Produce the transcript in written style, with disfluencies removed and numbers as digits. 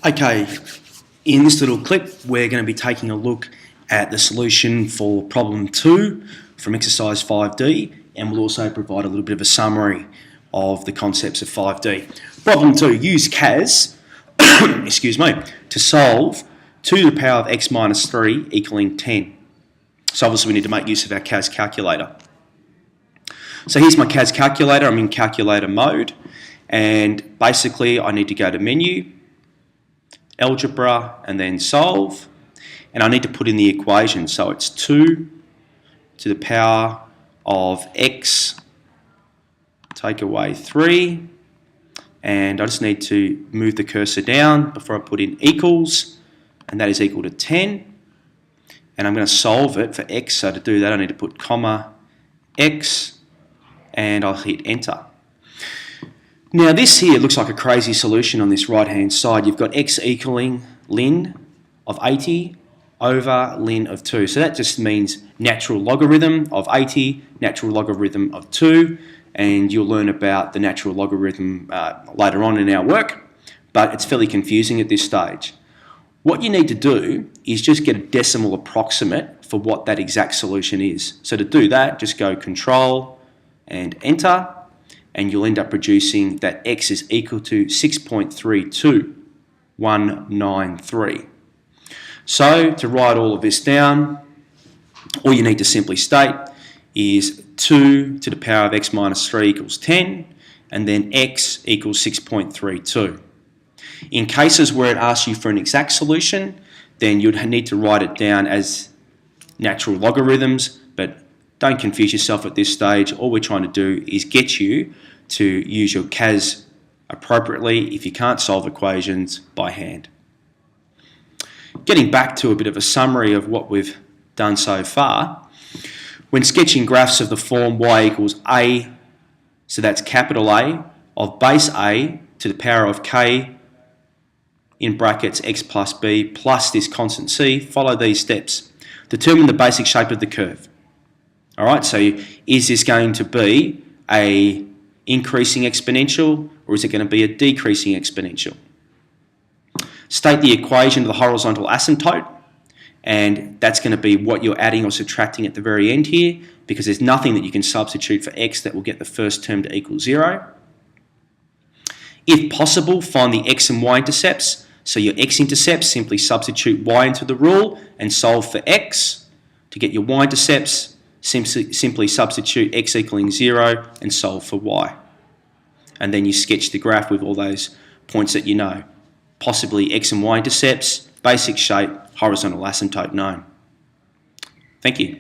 Okay, in this little clip we're going to be taking a look at the solution for problem 2 from exercise 5D, and we'll also provide a little bit of a summary of the concepts of 5D. Problem 2, use CAS excuse me, to solve 2 to the power of x minus 3 equaling 10. So obviously we need to make use of our CAS calculator. So here's my CAS calculator. I'm in calculator mode, and basically I need to go to menu, algebra, and then solve, and I need to put in the equation. So it's 2 to the power of x take away 3, and I just need to move the cursor down before I put in equals, and that is equal to 10, and I'm going to solve it for x. So to do that I need to put comma x, and I'll hit enter. Now this here looks like a crazy solution on this right hand side. You've got x equaling ln of 80 over ln of 2. So that just means natural logarithm of 80, natural logarithm of 2, and you'll learn about the natural logarithm later on in our work, but it's fairly confusing at this stage. What you need to do is just get a decimal approximate for what that exact solution is. So to do that, just go Control and Enter, and you'll end up producing that x is equal to 6.32193. So to write all of this down, all you need to simply state is 2 to the power of x minus 3 equals 10, and then x equals 6.32. In cases where it asks you for an exact solution, then you'd need to write it down as natural logarithms, but don't confuse yourself at this stage. All we're trying to do is get you to use your CAS appropriately if you can't solve equations by hand. Getting back to a bit of a summary of what we've done so far, when sketching graphs of the form y equals a, so that's capital A, of base a to the power of k in brackets x plus b plus this constant c, follow these steps. Determine the basic shape of the curve. Alright, so is this going to be a increasing exponential, or is it going to be a decreasing exponential? State the equation of the horizontal asymptote, and that's going to be what you're adding or subtracting at the very end here, because there's nothing that you can substitute for x that will get the first term to equal 0. If possible, find the x and y intercepts. So your x-intercepts, simply substitute y into the rule and solve for x. To get your y-intercepts, simply substitute x equaling 0 and solve for y. And then you sketch the graph with all those points that you know. Possibly x and y intercepts, basic shape, horizontal asymptote known. Thank you.